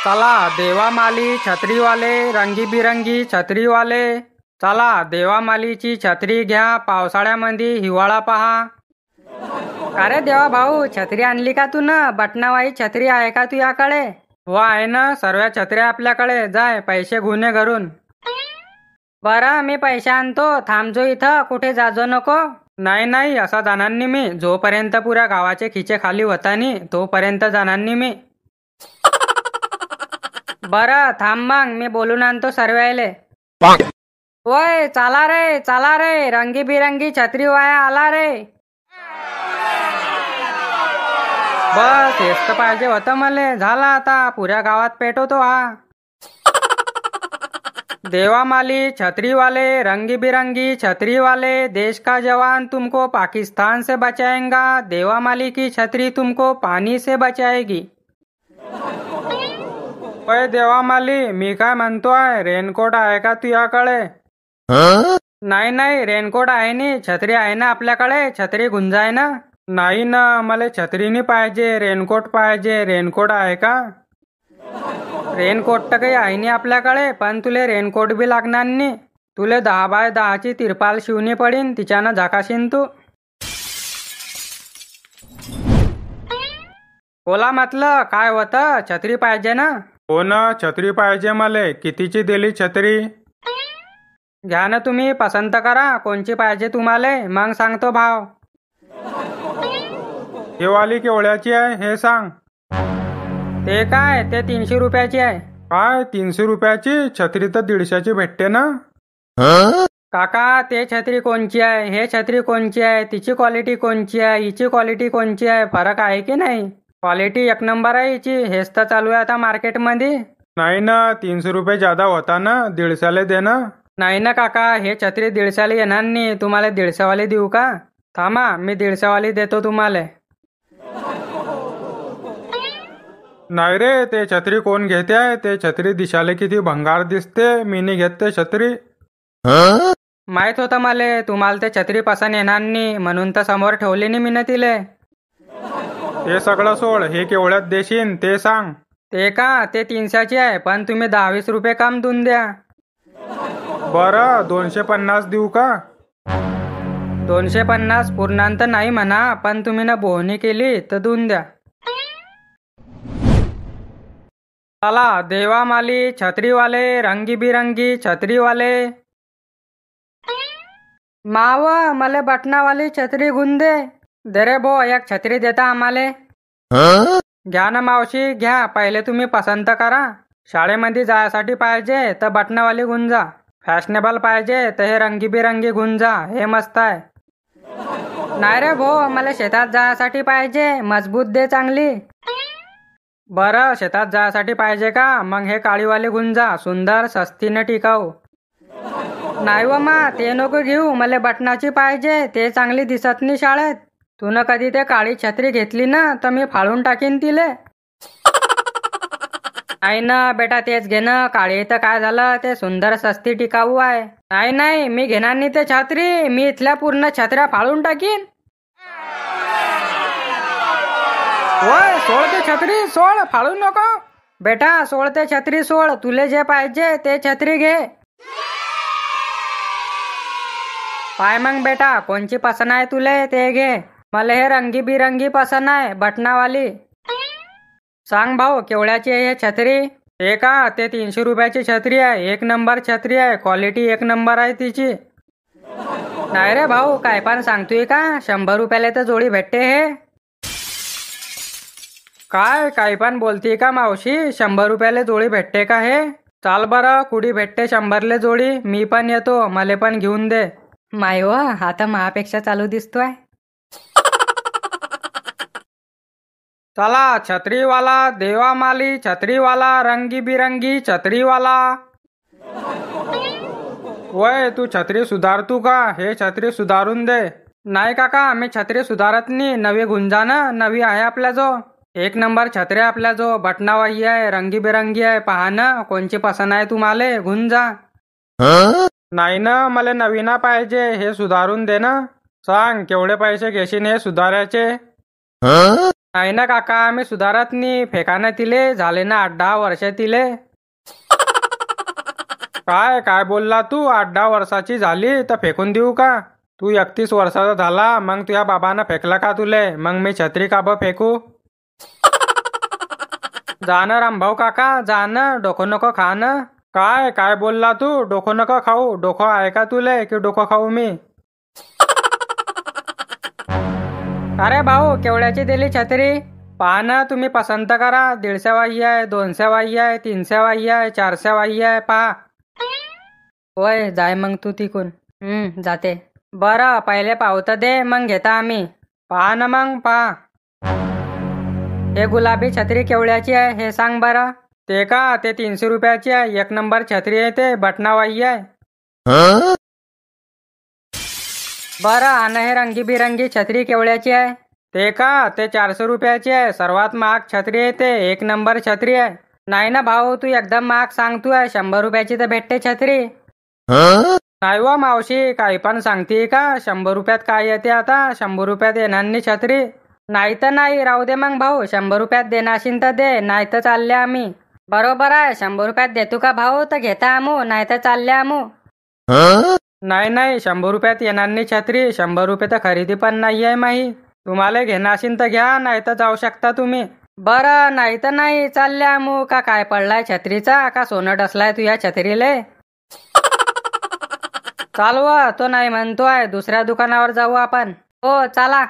चला देवामाली छत्रीवाले रंगीबिरंगी छत्रीवाले, चला देवामालीची छत्री घ्या, पावसाळ्यामध्ये हिवाळा पहा. अरे देवा भाऊ, छत्री आणली का तू न? बटनावाई छत्री आहे का तुझ्याकडे? हो आहे ना, सर्व छत्र्या आपल्याकडे. जाय पैसे गुन्हे घरून. बरं मी पैसे आणतो, थांबजो इथं, कुठे जाजो नको. नाही नाही, असा जाणार नाही मी. जोपर्यंत पुऱ्या गावाचे खिचे खाली होता नी तोपर्यंत जाणार नाही मी. बरं थांब मग, मी बोलून आणतो सर्वायले. ओय चला रे रंगीबिरंगी छत्री वाया आला रे. बस हेच तर पाहिजे होतं मले. झाला आता, पुऱ्या गावात पेटवतो हा. देवामाली छत्री वाले रंगीबिरंगी छत्री वाले, देश का जवान तुमको पाकिस्तान से बचाएगा, देवामाली की छत्री तुमको पानी से बचाएगी. ओय देवामाली, मी काय म्हणतोय, रेनकोट आहे का तुझ्याकडे? नाही नाही, रेनकोट आहे नी, छत्री आहे ना आपल्याकडे. छत्री गुंजाय ना. नाही ना, मला छत्री नाही पाहिजे, रेनकोट पाहिजे. रेनकोट आहे का? रेनकोट तर काही आहे नाही आपल्याकडे, पण तुले रेनकोट बी लागणार नाही. तुले 10 बाय 10ची तिरपाल शिवणी पडीन, तिच्यानं झाकाशीन तू. बोला म्हटलं, काय होतं? छत्री पाहिजे ना? हो ना, छत्री पाहिजे मले. कितीची दिली छत्री? घ्या ना तुम्ही, पसंत करा कोणची पाहिजे तुम्हाला, मग सांगतो भाव. हे वाली केवढ्याची आहे हे सांग. ते काय, ते 300 रुपयाची आहे. काय 300 रुपयाची? छत्री तर 150ची भेटते ना. काका ते छत्री कोणची आहे, हे छत्री कोणची आहे, तिची क्वालिटी कोणची आहे, हिची क्वालिटी कोणची आहे, फरक आहे की नाही? क्वालिटी 1 नंबर आहे हिची. हेच तर चालू आहे आता मार्केटमध्ये. नाही ना, 300 रुपये जादा होता ना, 150ला दे ना. नाही ना काका, हे छत्री 150ला येणार नाही. तुम्हाला 150 वाली देऊ का? थांबा, मी 150 वाली देतो तुम्हाला. नाही रे, ते छत्री कोण घेते आहे? ते छत्री दिसाले किती भंगार दिसते. मी नाही घेत ते छत्री. माहित होतं मला तुम्हाला ते छत्री पसंत येणार नाही, म्हणून तर समोर ठेवली नाही मी ना तिले. ते सगळं सोड, हे केवढ्यात देशील ते सांग. ते का, ते 300ची आहे, पण तुम्ही 10-20 रुपये कम देऊन द्या. बरं 250 देऊ का? 250 पूर्णांत नाही म्हणा, पण तुम्ही ना बोहणी केली तर देऊन द्या. चला देवामाली छत्रीवाले रंगीबिरंगी छत्रीवाले. माव, मला बटनावाली छत्री गुंन दे. दे रे भो, एक छत्री देता आम्हाले. घ्या ना मावशी घ्या, पहिले तुम्ही पसंत करा. शाळेमध्ये जायसाठी पाहिजे तर बटनावाली गुंजा, फॅशनेबल पाहिजे तर हे रंगीबिरंगी गुंजा, हे मस्त आहे. नाही रे भो, मला शेतात जायसाठी पाहिजे, मजबूत दे चांगली. बरं शेतात जायसाठी पाहिजे का? मग हे काळीवाली गुंजा, सुंदर सस्ती न टिकाऊ. नाही व मा, ते नको घेऊ, मला बटनाची पाहिजे, ते चांगली दिसत नाही शाळेत. तू न कधी ते काळी छत्री घेतली ना तर मी फाडून टाकीन तिले. नाही ना बेटा, तेच घे ना. काळी तर काय झालं, ते सुंदर सस्ती टिकाऊ आहे. नाही नाही, मी घेणार नाही ते छत्री, मी इथल्या पूर्ण छत्र्या फाडून टाकीन. होय, सोड ते छत्री, सोड, फाडू नको. बेटा सोड ते छत्री, सोड. तुले जे पाहिजे ते छत्री घे. पाय मग बेटा, कोणची पसंत आहे तुले ते घे. मला हे रंगीबिरंगी पसंत आहे, बटनावाली. सांग भाऊ, केवढ्याची आहे हे छत्री? हे का, ते 300 रुपयाची छत्री आहे. 1 नंबर छत्री आहे, क्वालिटी 1 नंबर आहे तिची. नाही रे भाऊ, काय पण सांगतोय का? 100 रुपयाला तर जोडी भेटते हे. काय पण बोलती का मावशी? 100 रुपयाला जोडी भेटते का हे? चाल बरं, कुडी भेटते 100ला जोडी? मी पण येतो, मला पण घेऊन दे. माय व, आता महापेक्षा चालू दिसतोय. चला छत्रीवाला देवामाली छत्रीवाला रंगीबिरंगी छत्रीवाला. वय तू छत्री सुधार तू का? हे छत्री सुधारून दे. नाही काका, मी छत्री सुधारत नाही. नवी गुंजा ना, नवी आहे आपल्या जो. 1 नंबर छत्री आपल्या जो, बटनावाही आहे, रंगीबिरंगी आहे. पहा ना कोणची पसंत आहे तुम्हाला, गुंजा. नाही ना, मला नवीना पाहिजे, हे सुधारून दे ना. सांग केवढे पैसे घेशील हे सुधारायचे? नाही ना काका, आम्ही सुधारत नाही. फेकानं तिले झाले ना 8-10 वर्ष तिले. काय काय बोलला तू? 8-10 वर्षाची झाली तर फेकून देऊ का? तू 31 वर्षाचा झाला मग तुझ्या बाबानं फेकला का तुले? मग मी छत्री का बं फेकू? जाणं रामभाऊ काका, जाणं. डोकं नको खाणं. काय काय बोलला तू? डोकं नको खाऊ. डोकं आहे का तुले की डोकं खाऊ मी? अरे भाऊ, केवढ्याची दिली छत्री? पहा ना, तुम्ही पसंत करा. 150 वाही आहे, 200 वाही आहे, 300 वाही आहे, 400 वाही आहे. पहा. होय, जाय मग तू तिकून. जाते. बरं, पहिले पावतं दे, मग घेता आम्ही. पहा ना मग, पहा. हे गुलाबी छत्री केवढ्याची आहे हे सांग बरं. ते का, ते 300 रुपयाची आहे. 1 नंबर छत्री आहे, ते बटनावाही आहे. बरं, आणि हे रंगीबिरंगी छत्री केवढ्याची आहे? ते का, ते 400 रुपयाची आहे. सर्वात महाग छत्री आहे, ते 1 नंबर छत्री आहे. नाही ना भाऊ, तू एकदम महाग सांगतोय. 100 रुपयाची तर भेटते छत्री. नाही व मावशी, काही पण सांगते का? 100 रुपयात काय येते आता? 100 रुपयात येणार नाही छत्री. नाही तर नाही, राहू दे मग भाऊ. 100 रुपयात देणार तर दे, नाही तर चालले आम्ही. बरोबर आहे, 100 रुपयात देतो का भाऊ? तर घेता आमू, नाही तर चालले आमू. नाही नाही, 100 रुपयात येणार नाही छत्री. 100 रुपये तर खरेदी पण नाही आहे माही. तुम्हाला घेणार तर घ्या, नाही तर जाऊ शकता तुम्ही. बरं, नाही तर नाही, चालले आमू. का काय पडलाय छत्रीचा? का सोनं डसलाय तुझ्या छत्रीले? चालवा, तो नाही म्हणतोय. दुसऱ्या दुकानावर जाऊ आपण. हो, चला.